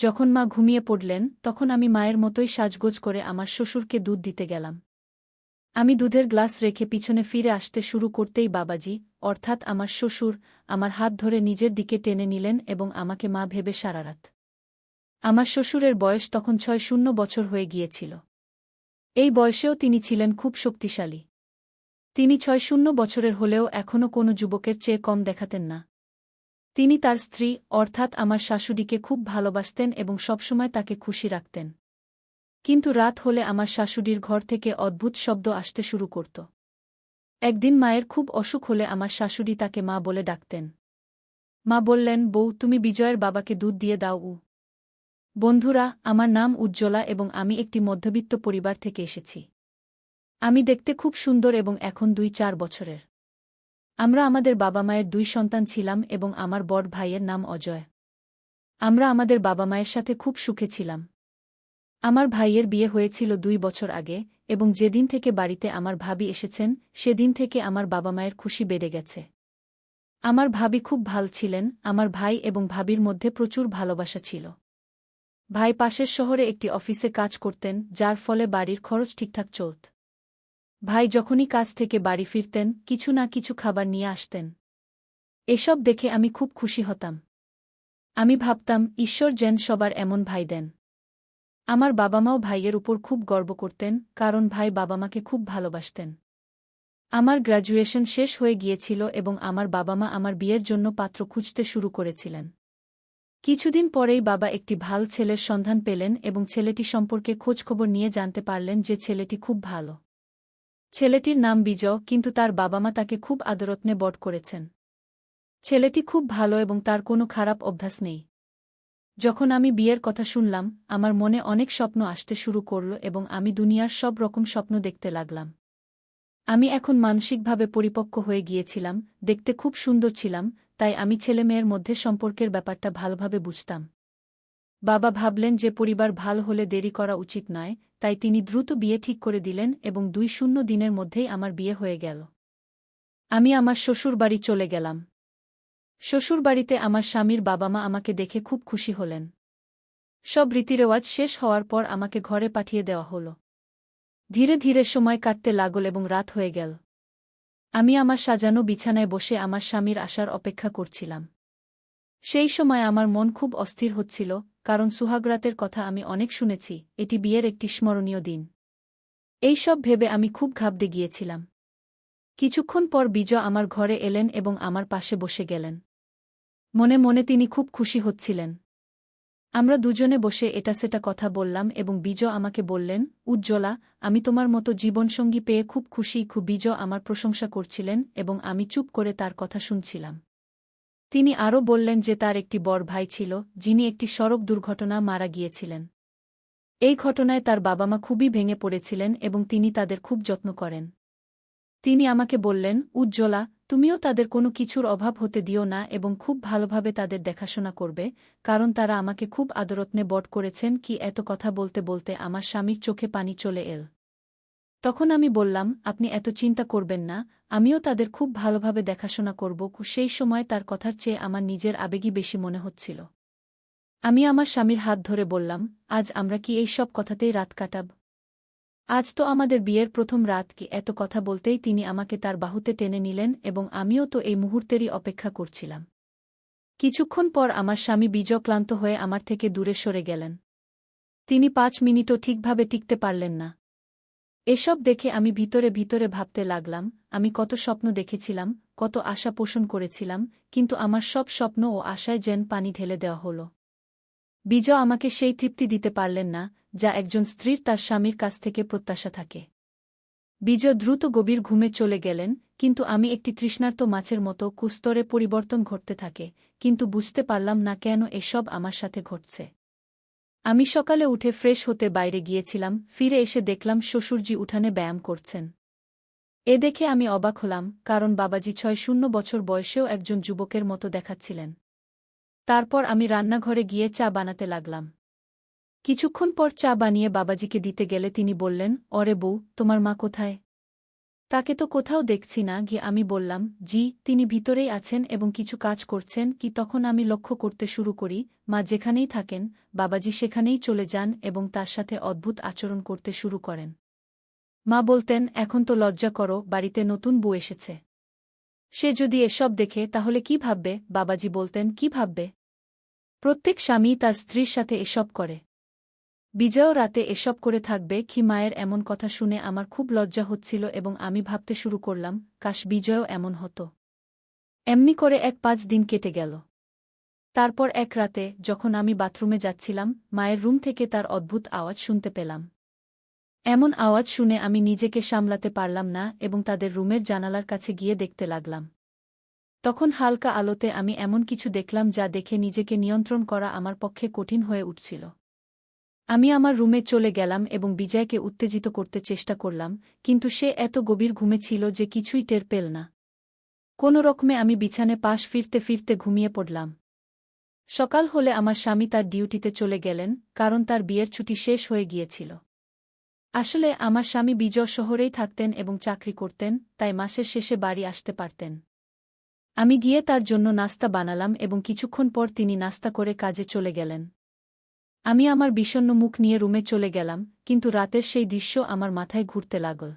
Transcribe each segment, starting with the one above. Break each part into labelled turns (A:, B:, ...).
A: যখন মা ঘুমিয়ে পড়লেন তখন আমি মায়ের মতোই সাজগোজ করে আমার শ্বশুরকে দুধ দিতে গেলাম। আমি দুধের গ্লাস রেখে পিছনে ফিরে আসতে শুরু করতেই বাবাজি, অর্থাৎ আমার শ্বশুর, আমার হাত ধরে নিজের দিকে টেনে নিলেন এবং আমাকে মা ভেবে সারারাত। আমার শ্বশুরের বয়স তখন ৬০ বছর হয়ে গিয়েছিল। এই বয়সেও তিনি ছিলেন খুব শক্তিশালী। তিনি ৬০ বছরের হলেও এখনও কোনো যুবকের চেয়ে কম দেখাতেন না। তিনি তার স্ত্রী, অর্থাৎ আমার শাশুড়িকে খুব ভালোবাসতেন এবং সবসময় তাকে খুশি রাখতেন। কিন্তু রাত হলে আমার শাশুড়ির ঘর থেকে অদ্ভুত শব্দ আসতে শুরু করত। একদিন মায়ের খুব অসুখ হলে আমার শাশুড়ি তাকে মা বলে ডাকতেন। মা বললেন, বউ, তুমি বিজয়ের বাবাকে দুধ দিয়ে দাও। বন্ধুরা, আমার নাম উজ্জ্বলা এবং আমি একটি মধ্যবিত্ত পরিবার থেকে এসেছি। আমি দেখতে খুব সুন্দর এবং এখন ২-৪ বছরের। আমরা আমাদের বাবা মায়ের ২ সন্তান ছিলাম এবং আমার বড় ভাইয়ের নাম অজয়। আমরা আমাদের বাবা মায়ের সাথে খুব সুখে ছিলাম। আমার ভাইয়ের বিয়ে হয়েছিল ২ বছর আগে এবং যেদিন থেকে বাড়িতে আমার ভাবি এসেছেন সেদিন থেকে আমার বাবা মায়ের খুশি বেড়ে গেছে। আমার ভাবি খুব ভাল ছিলেন, আমার ভাই এবং ভাবির মধ্যে প্রচুর ভালোবাসা ছিল। ভাই পাশের শহরে একটি অফিসে কাজ করতেন, যার ফলে বাড়ির খরচ ঠিকঠাক চলত। ভাই যখনই কাজ থেকে বাড়ি ফিরতেন কিছু না কিছু খাবার নিয়ে আসতেন। এসব দেখে আমি খুব খুশি হতাম। আমি ভাবতাম, ঈশ্বর যেন সবার এমন ভাই দেন। আমার বাবা মাও ভাইয়ের উপর খুব গর্ব করতেন, কারণ ভাই বাবা মাকে খুব ভালোবাসতেন। আমার গ্র্যাজুয়েশন শেষ হয়ে গিয়েছিল এবং আমার বাবা মা আমার বিয়ের জন্য পাত্র খুঁজতে শুরু করেছিলেন। কিছুদিন পরেই বাবা একটি ভাল ছেলের সন্ধান পেলেন এবং ছেলেটি সম্পর্কে খোঁজখবর নিয়ে জানতে পারলেন যে ছেলেটি খুব ভালো। ছেলেটির নাম বিজয়, কিন্তু তার বাবা মা তাকে খুব আদরযত্নে বড় করেছেন। ছেলেটি খুব ভালো এবং তার কোনো খারাপ অভ্যাস নেই। যখন আমি বিয়ের কথা শুনলাম, আমার মনে অনেক স্বপ্ন আসতে শুরু করল এবং আমি দুনিয়ার সব রকম স্বপ্ন দেখতে লাগলাম। আমি এখন মানসিকভাবে পরিপক্ক হয়ে গিয়েছিলাম, দেখতে খুব সুন্দর ছিলাম, তাই আমি ছেলেমেয়ের মধ্যে সম্পর্কের ব্যাপারটা ভালোভাবে বুঝতাম। বাবা ভাবলেন যে পরিবার ভাল হলে দেরি করা উচিত নয়, তাই তিনি দ্রুত বিয়ে ঠিক করে দিলেন এবং ২-০ দিনের মধ্যেই আমার বিয়ে হয়ে গেল। আমি আমার শ্বশুরবাড়ি চলে গেলাম। শ্বশুরবাড়িতে আমার স্বামীর বাবা মা আমাকে দেখে খুব খুশি হলেন। সব রীতিরেওয়াজ শেষ হওয়ার পর আমাকে ঘরে পাঠিয়ে দেওয়া হল। ধীরে ধীরে সময় কাটতে লাগল এবং রাত হয়ে গেল। আমি আমার সাজানো বিছানায় বসে আমার স্বামীর আসার অপেক্ষা করছিলাম। সেই সময় আমার মন খুব অস্থির হচ্ছিল, কারণ সুহাগরাতের কথা আমি অনেক শুনেছি, এটি বিয়ের একটি স্মরণীয় দিন। এই সব ভেবে আমি খুব ঘাবড়ে গিয়েছিলাম। কিছুক্ষণ পর বিজয় আমার ঘরে এলেন এবং আমার পাশে বসে গেলেন। মনে মনে তিনি খুব খুশি হচ্ছিলেন। আমরা দুজনে বসে এটা সেটা কথা বললাম এবং বিজয় আমাকে বললেন, উজ্জ্বলা, আমি তোমার মতো জীবনসঙ্গী পেয়ে খুব খুশি। বিজয় আমার প্রশংসা করছিলেন এবং আমি চুপ করে তার কথা শুনছিলাম। তিনি আরও বললেন যে তার একটি বড় ভাই ছিল, যিনি একটি সড়ক দুর্ঘটনা মারা গিয়েছিলেন। এই ঘটনায় তার বাবা মা খুবই ভেঙে পড়েছিলেন এবং তিনি তাদের খুব যত্ন করেন। তিনি আমাকে বললেন, উজ্জ্বলা, তুমিও তাদের কোনো কিছুর অভাব হতে দিও না এবং খুব ভালোভাবে তাদের দেখাশোনা করবে, কারণ তারা আমাকে খুব আদরযত্নে বড় করেছেন। এত কথা বলতে বলতে আমার স্বামীর চোখে পানি চলে এল। তখন আমি বললাম, আপনি এত চিন্তা করবেন না, আমিও তাদের খুব ভালোভাবে দেখাশোনা করব। সেই সময় তার কথার চেয়ে আমার নিজের আবেগই বেশি মনে হচ্ছিল। আমি আমার স্বামীর হাত ধরে বললাম, আজ আমরা কি এই সব কথাতেই রাত কাটাব? আজ তো আমাদের বিয়ের প্রথম রাত। এত কথা বলতেই তিনি আমাকে তার বাহুতে টেনে নিলেন এবং আমিও তো এই মুহূর্তেরই অপেক্ষা করছিলাম। কিছুক্ষণ পর আমার স্বামী বিজয় ক্লান্ত হয়ে আমার থেকে দূরে সরে গেলেন। তিনি ৫ মিনিটও ঠিকভাবে টিকতে পারলেন না। এসব দেখে আমি ভিতরে ভিতরে ভাবতে লাগলাম, আমি কত স্বপ্ন দেখেছিলাম, কত আশা পোষণ করেছিলাম, কিন্তু আমার সব স্বপ্ন ও আশায় যেন পানি ঢেলে দেওয়া হল। বিজয় আমাকে সেই তৃপ্তি দিতে পারলেন না, যা একজন স্ত্রীর তার স্বামীর কাছ থেকে প্রত্যাশা থাকে। বিজয় দ্রুত গভীর ঘুমে চলে গেলেন, কিন্তু আমি একটি তৃষ্ণার্ত মাছের মতো কুস্তরে পরিবর্তন ঘটতে থাকে, কিন্তু বুঝতে পারলাম না কেন এসব আমার সাথে ঘটছে। আমি সকালে উঠে ফ্রেশ হতে বাইরে গিয়েছিলাম, ফিরে এসে দেখলাম শ্বশুরজি উঠানে ব্যায়াম করছেন। এ দেখে আমি অবাক হলাম, কারণ বাবাজি ৬০ বছর বয়সেও একজন যুবকের মতো দেখাচ্ছিলেন। তারপর আমি রান্নাঘরে গিয়ে চা বানাতে লাগলাম। কিছুক্ষণ পর চা বানিয়ে বাবাজিকে দিতে গেলে তিনি বললেন, অরে বউ, তোমার মা কোথায়? তাকে তো কোথাও দেখছি না গিয়ে আমি বললাম, জি, তিনি ভিতরেই আছেন এবং কিছু কাজ করছেন কি তখন আমি লক্ষ্য করতে শুরু করি, মা যেখানেই থাকেন, বাবাজি সেখানেই চলে যান এবং তার সাথে অদ্ভুত আচরণ করতে শুরু করেন। মা বলতেন, এখন তো লজ্জা করো, বাড়িতে নতুন বউ এসেছে। সে যদি এসব দেখে তাহলে কি ভাববে? বাবাজি বলতেন, কি ভাববে? প্রত্যেক স্বামী তার স্ত্রীর সাথে এসব করে। বিজয়ও রাতে এসব করে থাকবে কি? মায়ের এমন কথা শুনে আমার খুব লজ্জা হচ্ছিল এবং আমি ভাবতে শুরু করলাম, কাশ বিজয়ও এমন হতো। এমনি করে ১-৫ দিন কেটে গেল। তারপর এক রাতে যখন আমি বাথরুমে যাচ্ছিলাম, মায়ের রুম থেকে তার অদ্ভুত আওয়াজ শুনতে পেলাম। এমন আওয়াজ শুনে আমি নিজেকে সামলাতে পারলাম না এবং তাদের রুমের জানালার কাছে গিয়ে দেখতে লাগলাম। তখন হালকা আলোতে আমি এমন কিছু দেখলাম যা দেখে নিজেকে নিয়ন্ত্রণ করা আমার পক্ষে কঠিন হয়ে উঠছিল। আমি আমার রুমে চলে গেলাম এবং বিজয়কে উত্তেজিত করতে চেষ্টা করলাম, কিন্তু সে এত গভীর ঘুমে ছিল যে কিছুই টের পেল না। কোনো রকমে আমি বিছানে পাশ ফিরতে ফিরতে ঘুমিয়ে পড়লাম। সকাল হলে আমার স্বামী তার ডিউটিতে চলে গেলেন, কারণ তার বিয়ের ছুটি শেষ হয়ে গিয়েছিল। আসলে আমার স্বামী বিজয় শহরেই থাকতেন এবং চাকরি করতেন, তাই মাসের শেষে বাড়ি আসতে পারতেন। আমি গিয়ে তার জন্য নাস্তা বানালাম এবং কিছুক্ষণ পর তিনি নাস্তা করে কাজে চলে গেলেন। আমি আমার বিষণ্ণ মুখ নিয়ে রুমে চলে গেলাম, কিন্তু রাতের সেই দৃশ্য আমার মাথায় ঘুরতে লাগল।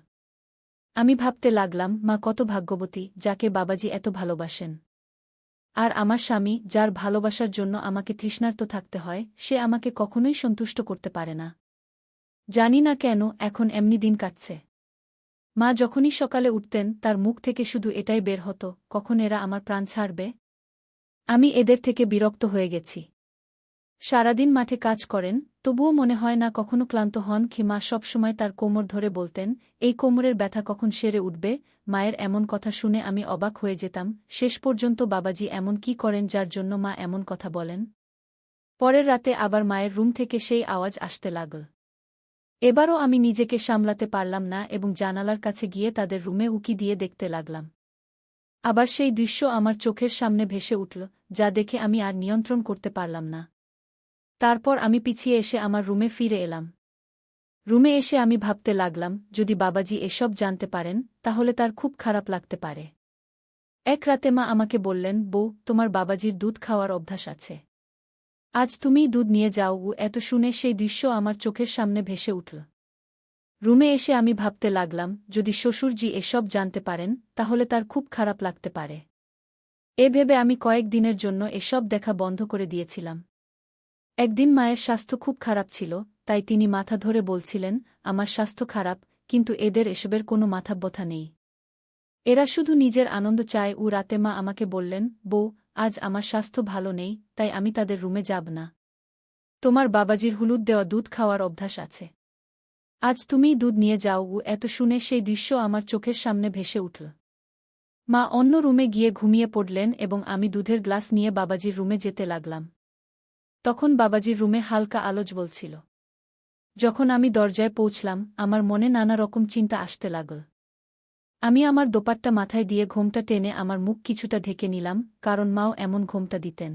A: আমি ভাবতে লাগলাম, মা কত ভাগ্যবতী, যাকে বাবাজি এত ভালোবাসেন। আর আমার স্বামী, যার ভালোবাসার জন্য আমাকে তৃষ্ণার্ত থাকতে হয়, সে আমাকে কখনোই সন্তুষ্ট করতে পারে না। জানি না কেন এখন এমনি দিন কাটছে। মা যখনই সকালে উঠতেন তার মুখ থেকে শুধু এটাই বের হতো, কখন এরা আমার প্রাণ ছাড়বে। আমি এদের থেকে বিরক্ত হয়ে গেছি। সারাদিন মাঠে কাজ করেন, তবুও মনে হয় না কখনো ক্লান্ত হন কি? মা সবসময় তার কোমর ধরে বলতেন, এই কোমরের ব্যথা কখন সেরে উঠবে? মায়ের এমন কথা শুনে আমি অবাক হয়ে যেতাম। শেষ পর্যন্ত বাবাজি এমন কি করেন যার জন্য মা এমন কথা বলেন? পরের রাতে আবার মায়ের রুম থেকে সেই আওয়াজ আসতে লাগল। এবারও আমি নিজেকে সামলাতে পারলাম না এবং জানালার কাছে গিয়ে তাদের রুমে উকি দিয়ে দেখতে লাগলাম। আবার সেই দৃশ্য আমার চোখের সামনে ভেসে উঠল, যা দেখে আমি আর নিয়ন্ত্রণ করতে পারলাম না। তারপর আমি পিছিয়ে এসে আমার রুমে ফিরে এলাম। রুমে এসে আমি ভাবতে লাগলাম, যদি বাবাজি এসব জানতে পারেন তাহলে তার খুব খারাপ লাগতে পারে। এক রাতে মা আমাকে বললেন, বউ, তোমার বাবাজির দুধ খাওয়ার অভ্যাস আছে। আজ তুমিই দুধ নিয়ে যাও। এত শুনে সেই দৃশ্য আমার চোখের সামনে ভেসে উঠল। রুমে এসে আমি ভাবতে লাগলাম, যদি শ্বশুরজি এসব জানতে পারেন তাহলে তার খুব খারাপ লাগতে পারে। এ ভেবে আমি কয়েক দিনের জন্য এসব দেখা বন্ধ করে দিয়েছিলাম। একদিন মায়ের স্বাস্থ্য খুব খারাপ ছিল, তাই তিনি মাথা ধরে বলছিলেন, আমার স্বাস্থ্য খারাপ, কিন্তু এদের এসবের কোনো মাথাব্যথা নেই। এরা শুধু নিজের আনন্দ চায়। রাতে মা আমাকে বললেন, বউ, আজ আমার স্বাস্থ্য ভালো নেই, তাই আমি তাদের রুমে যাব না। তোমার বাবাজির হলুদ দেওয়া দুধ খাওয়ার অভ্যাস আছে। আজ তুমিই দুধ নিয়ে যাও। এত শুনে সেই দৃশ্য আমার চোখের সামনে ভেসে উঠল। মা অন্য রুমে গিয়ে ঘুমিয়ে পড়লেন এবং আমি দুধের গ্লাস নিয়ে বাবাজির রুমে যেতে লাগলাম। তখন বাবাজির রুমে হালকা আলো জ্বলছিল। যখন আমি দরজায় পৌঁছলাম, আমার মনে নানা রকম চিন্তা আসতে লাগল। আমি আমার দোপাট্টা মাথায় দিয়ে ঘোমটা টেনে আমার মুখ কিছুটা ঢেকে নিলাম, কারণ মাও এমন ঘোমটা দিতেন।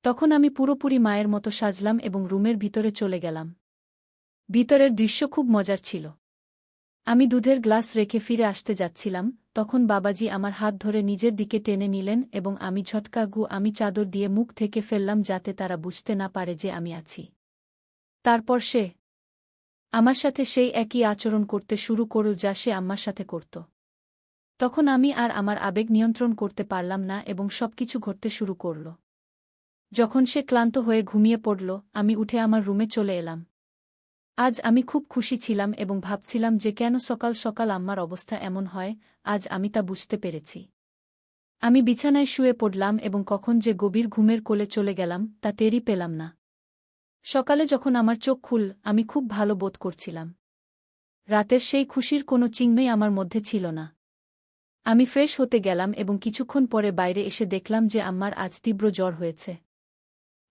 A: তখন আমি পুরোপুরি মায়ের মতো সাজলাম এবং রুমের ভিতরে চলে গেলাম। ভিতরের দৃশ্য খুব মজার ছিল। আমি দুধের গ্লাস রেখে ফিরে আসতে যাচ্ছিলাম, তখন বাবাজি আমার হাত ধরে নিজের দিকে টেনে নিলেন এবং আমি আমি চাদর দিয়ে মুখ থেকে ফেললাম যাতে তারা বুঝতে না পারে যে আমি আছি। তারপর সে আমার সাথে সেই একই আচরণ করতে শুরু করল যা সে আম্মার সাথে করত। তখন আমি আর আমার আবেগ নিয়ন্ত্রণ করতে পারলাম না এবং সবকিছু ঘটতে শুরু করল। যখন সে ক্লান্ত হয়ে ঘুমিয়ে পড়ল, আমি উঠে আমার রুমে চলে এলাম। আজ আমি খুব খুশি ছিলাম এবং ভাবছিলাম যে কেন সকাল সকাল আম্মার অবস্থা এমন হয়, আজ আমি তা বুঝতে পেরেছি। আমি বিছানায় শুয়ে পড়লাম এবং কখন যে গভীর ঘুমের কোলে চলে গেলাম তা টেরই পেলাম না। সকালে যখন আমার চোখ খুল, আমি খুব ভালো বোধ করছিলাম। রাতের সেই খুশির কোনো চিহ্নই আমার মধ্যে ছিল না। আমি ফ্রেশ হতে গেলাম এবং কিছুক্ষণ পরে বাইরে এসে দেখলাম যে আম্মার আজ তীব্র জ্বর হয়েছে।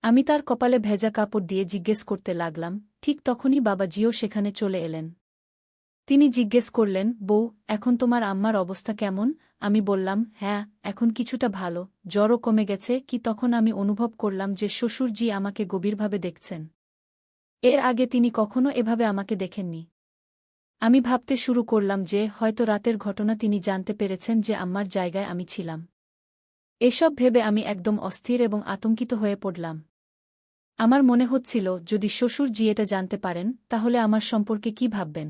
A: আমি তার কপালে ভেজা কাপড় দিয়ে জিজ্ঞেস করতে লাগলাম, ঠিক তখনই বাবাজিও সেখানে চলে এলেন। তিনি জিজ্ঞেস করলেন, বউ, এখন তোমার আম্মার অবস্থা কেমন? আমি বললাম, হ্যাঁ, এখন কিছুটা ভালো, জ্বরও কমে গেছে কি। তখন আমি অনুভব করলাম যে শ্বশুরজি আমাকে গভীরভাবে দেখছেন। এর আগে তিনি কখনো এভাবে আমাকে দেখেননি। আমি ভাবতে শুরু করলাম যে হয়তো রাতের ঘটনা তিনি জানতে পেরেছেন যে আম্মার জায়গায় আমি ছিলাম। এসব ভেবে আমি একদম অস্থির এবং আতঙ্কিত হয়ে পড়লাম। আমার মনে হচ্ছিল যদি শ্বশুরজি এটা জানতে পারেন তাহলে আমার সম্পর্কে কি ভাববেন।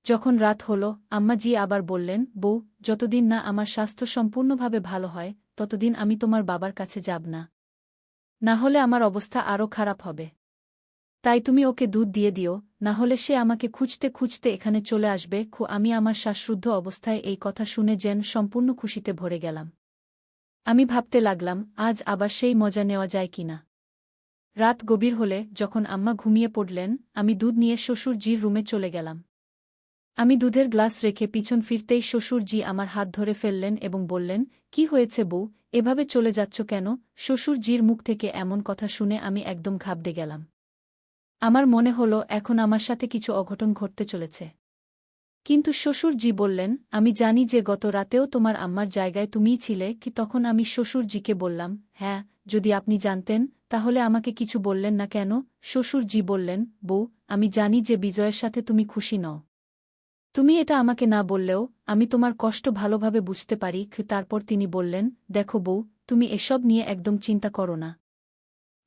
A: যখন রাত হল, আম্মাজি আবার বললেন, বউ, যতদিন না আমার স্বাস্থ্য সম্পূর্ণভাবে ভালো হয় ততদিন আমি তোমার বাবার কাছে যাব না। না হলে আমার অবস্থা আরও খারাপ হবে। তাই তুমি ওকে দুধ দিয়ে দিও, না হলে সে আমাকে খুঁজতে খুঁজতে এখানে চলে আসবে। আমি আমার শ্বাসরুদ্ধ অবস্থায় এই কথা শুনে যেন সম্পূর্ণ খুশিতে ভরে গেলাম। আমি ভাবতে লাগলাম আজ আবার সেই মজা নেওয়া যায় কিনা। রাত গভীর হলে যখন আম্মা ঘুমিয়ে পড়লেন, আমি দুধ নিয়ে শ্বশুরজির রুমে চলে গেলাম। আমি দুধের গ্লাস রেখে পিছন ফিরতেই শ্বশুরজি আমার হাত ধরে ফেললেন এবং বললেন, কি হয়েছে বউ, এভাবে চলে যাচ্ছ কেন? শ্বশুরজির মুখ থেকে এমন কথা শুনে আমি একদম ঘাবড়ে গেলাম। আমার মনে হল এখন আমার সাথে কিছু অঘটন ঘটতে চলেছে। কিন্তু শ্বশুরজি বললেন, আমি জানি যে গত রাতেও তোমার আম্মার জায়গায় তুমিই ছিলে। কি তখন আমি শ্বশুরজিকে বললাম, হ্যাঁ, যদি আপনি জানতেন তাহলে আমাকে কিছু বললেন না কেন? শ্বশুরজি বললেন, বউ, আমি জানি যে বিজয়ের সাথে তুমি খুশি নও। তুমি এটা আমাকে না বললেও আমি তোমার কষ্ট ভালোভাবে বুঝতে পারি। তারপর তিনি বললেন, দেখো বউ, তুমি এসব নিয়ে একদম চিন্তা করো না।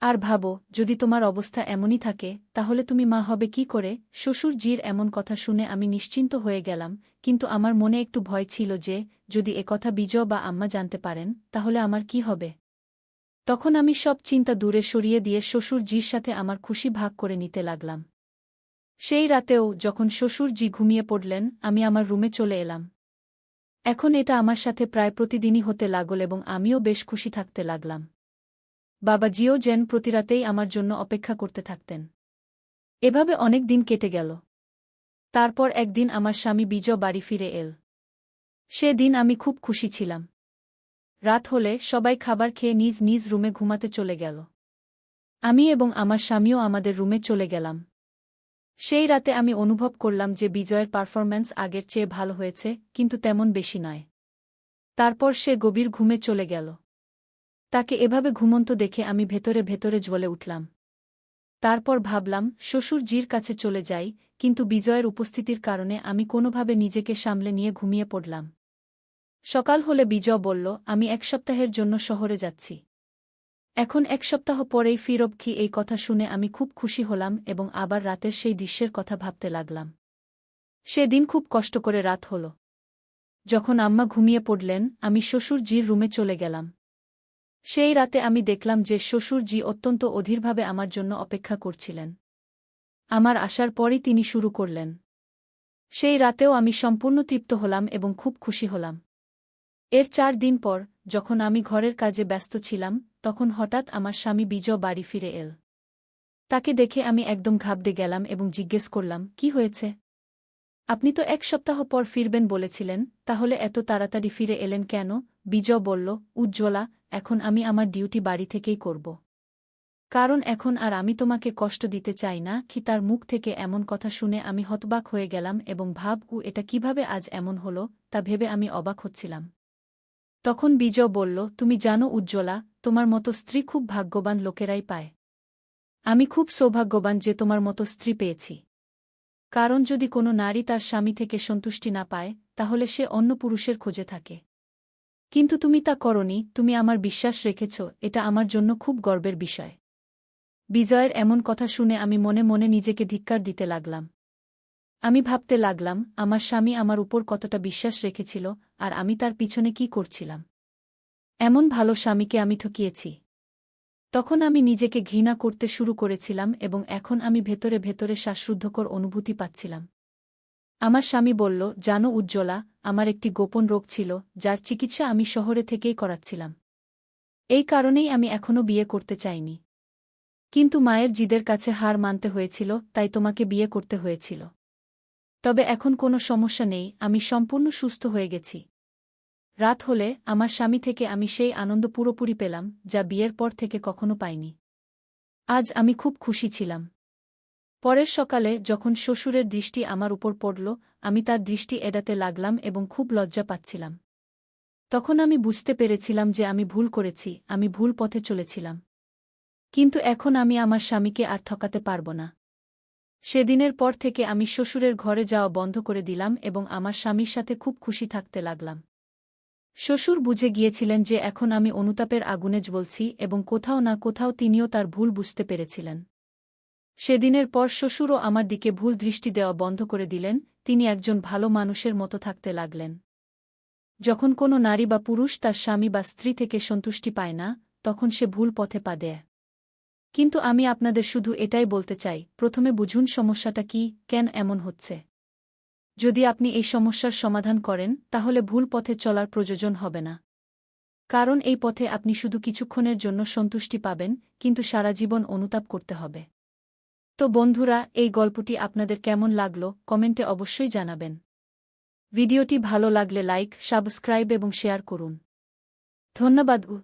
A: আর ভাবো, যদি তোমার অবস্থা এমনই থাকে তাহলে তুমি মা হবে কি করে? শ্বশুরজির এমন কথা শুনে আমি নিশ্চিন্ত হয়ে গেলাম, কিন্তু আমার মনে একটু ভয় ছিল যে যদি একথা বিজয় বা আম্মা জানতে পারেন তাহলে আমার কি হবে। তখন আমি সব চিন্তা দূরে সরিয়ে দিয়ে শ্বশুরজির সাথে আমার খুশি ভাগ করে নিতে লাগলাম। সেই রাতেও যখন শ্বশুরজি ঘুমিয়ে পড়লেন আমি আমার রুমে চলে এলাম। এখন এটা আমার সাথে প্রায় প্রতিদিনই হতে লাগল এবং আমিও বেশ খুশি থাকতে লাগলাম। বাবাজিও যেন প্রতিরাতেই আমার জন্য অপেক্ষা করতে থাকতেন। এভাবে অনেক দিন কেটে গেল। তারপর একদিন আমার স্বামী বিজয় বাড়ি ফিরে এল। সে দিন আমি খুব খুশি ছিলাম। রাত হলে সবাই খাবার খেয়ে নিজ নিজ রুমে ঘুমাতে চলে গেল। আমি এবং আমার স্বামীও আমাদের রুমে চলে গেলাম। সেই রাতে আমি অনুভব করলাম যে বিজয়ের পারফরম্যান্স আগের চেয়ে ভালো হয়েছে, কিন্তু তেমন বেশি নয়। তারপর সে গভীর ঘুমে চলে গেল। তাকে এভাবে ঘুমন্ত দেখে আমি ভেতরে ভেতরে জ্বলে উঠলাম। তারপর ভাবলাম শ্বশুরজির কাছে চলে যাই, কিন্তু বিজয়ের উপস্থিতির কারণে আমি কোনোভাবে নিজেকে সামলে নিয়ে ঘুমিয়ে পড়লাম। সকাল হলে বিজয় বলল, আমি 1 সপ্তাহের জন্য শহরে যাচ্ছি। এখন 1 সপ্তাহ পরেই ফিরব। এই কথা শুনে আমি খুব খুশি হলাম এবং আবার রাতের সেই দৃশ্যের কথা ভাবতে লাগলাম। সেদিন খুব কষ্ট করে রাত হল। যখন আম্মা ঘুমিয়ে পড়লেন আমি শ্বশুরজির রুমে চলে গেলাম। সেই রাতে আমি দেখলাম যে শ্বশুরজি অত্যন্ত অধীরভাবে আমার জন্য অপেক্ষা করছিলেন। আমার আসার পরই তিনি শুরু করলেন। সেই রাতেও আমি সম্পূর্ণ তৃপ্ত হলাম এবং খুব খুশি হলাম। এর 4 দিন পর যখন আমি ঘরের কাজে ব্যস্ত ছিলাম তখন হঠাৎ আমার স্বামী বিজয় বাড়ি ফিরে এল। তাকে দেখে আমি একদম ঘাবড়ে গেলাম এবং জিজ্ঞেস করলাম, কি হয়েছে? আপনি তো 1 সপ্তাহ পর ফিরবেন বলেছিলেন, তাহলে এত তাড়াতাড়ি ফিরে এলেন কেন? বিজয় বলল, উজ্জ্বলা, এখন আমি আমার ডিউটি বাড়ি থেকেই করব। কারণ এখন আর আমি তোমাকে কষ্ট দিতে চাই না। তার মুখ থেকে এমন কথা শুনে আমি হতবাক হয়ে গেলাম এবং এটা কিভাবে আজ এমন হল তা ভেবে আমি অবাক হচ্ছিলাম। তখন বিজয় বলল, তুমি জানো উজ্জ্বলা, তোমার মতো স্ত্রী খুব ভাগ্যবান লোকেরাই পায়। আমি খুব সৌভাগ্যবান যে তোমার মতো স্ত্রী পেয়েছি। কারণ যদি কোনো নারী তার স্বামী থেকে সন্তুষ্টি না পায় তাহলে সে অন্য পুরুষের খোঁজে থাকে। কিন্তু তুমি তা করনি, তুমি আমার বিশ্বাস রেখেছ, এটা আমার জন্য খুব গর্বের বিষয়। বিজয়ের এমন কথা শুনে আমি মনে মনে নিজেকে ধিক্কার দিতে লাগলাম। আমি ভাবতে লাগলাম আমার স্বামী আমার উপর কতটা বিশ্বাস রেখেছিল আর আমি তার পিছনে কি করছিলাম। এমন ভালো স্বামীকে আমি ঠকিয়েছি। তখন আমি নিজেকে ঘৃণা করতে শুরু করেছিলাম এবং এখন আমি ভেতরে ভেতরে শ্বাসরুদ্ধকর অনুভূতি পাচ্ছিলাম। আমার স্বামী বলল, জানো উজ্জ্বলা, আমার একটি গোপন রোগ ছিল যার চিকিৎসা আমি শহরে থেকেই করাচ্ছিলাম। এই কারণেই আমি এখনও বিয়ে করতে চাইনি। কিন্তু মায়ের জিদের কাছে হার মানতে হয়েছিল, তাই তোমাকে বিয়ে করতে হয়েছিল। তবে এখন কোনো সমস্যা নেই, আমি সম্পূর্ণ সুস্থ হয়ে গেছি। রাত হলে আমার স্বামী থেকে আমি সেই আনন্দ পুরোপুরি পেলাম যা বিয়ের পর থেকে কখনো পাইনি। আজ আমি খুব খুশি ছিলাম। পরের সকালে যখন শ্বশুরের দৃষ্টি আমার উপর পড়ল আমি তার দৃষ্টি এড়াতে লাগলাম এবং খুব লজ্জা পাচ্ছিলাম। তখন আমি বুঝতে পেরেছিলাম যে আমি ভুল করেছি, আমি ভুল পথে চলেছিলাম। কিন্তু এখন আমি আমার স্বামীকে আর ঠকাতে পারব না। সেদিনের পর থেকে আমি শ্বশুরের ঘরে যাওয়া বন্ধ করে দিলাম এবং আমার স্বামীর সাথে খুব খুশি থাকতে লাগলাম। শ্বশুর বুঝে গিয়েছিলেন যে এখন আমি অনুতাপের আগুনে জ্বলছি এবং কোথাও না কোথাও তিনিও তার ভুল বুঝতে পেরেছিলেন। সেদিনের পর শ্বশুরও আমার দিকে ভুল দৃষ্টি দেওয়া বন্ধ করে দিলেন, তিনি একজন ভালো মানুষের মতো থাকতে লাগলেন। যখন কোনো নারী বা পুরুষ তার স্বামী বা স্ত্রী থেকে সন্তুষ্টি পায় না, তখন সে ভুল পথে পা দেয়। কিন্তু আমি আপনাদের শুধু এটাই বলতে চাই, প্রথমে বুঝুন সমস্যাটা কি, কেন এমন হচ্ছে। যদি আপনি এই সমস্যার সমাধান করেন, তাহলে ভুল পথে চলার প্রয়োজন হবে না। কারণ এই পথে আপনি শুধু কিছুক্ষণের জন্য সন্তুষ্টি পাবেন, কিন্তু সারা জীবন অনুতাপ করতে হবে। তো বন্ধুরা, এই গল্পটি আপনাদের কেমন লাগলো কমেন্টে অবশ্যই জানাবেন। ভিডিওটি ভালো লাগলে লাইক, সাবস্ক্রাইব এবং শেয়ার করুন। ধন্যবাদ।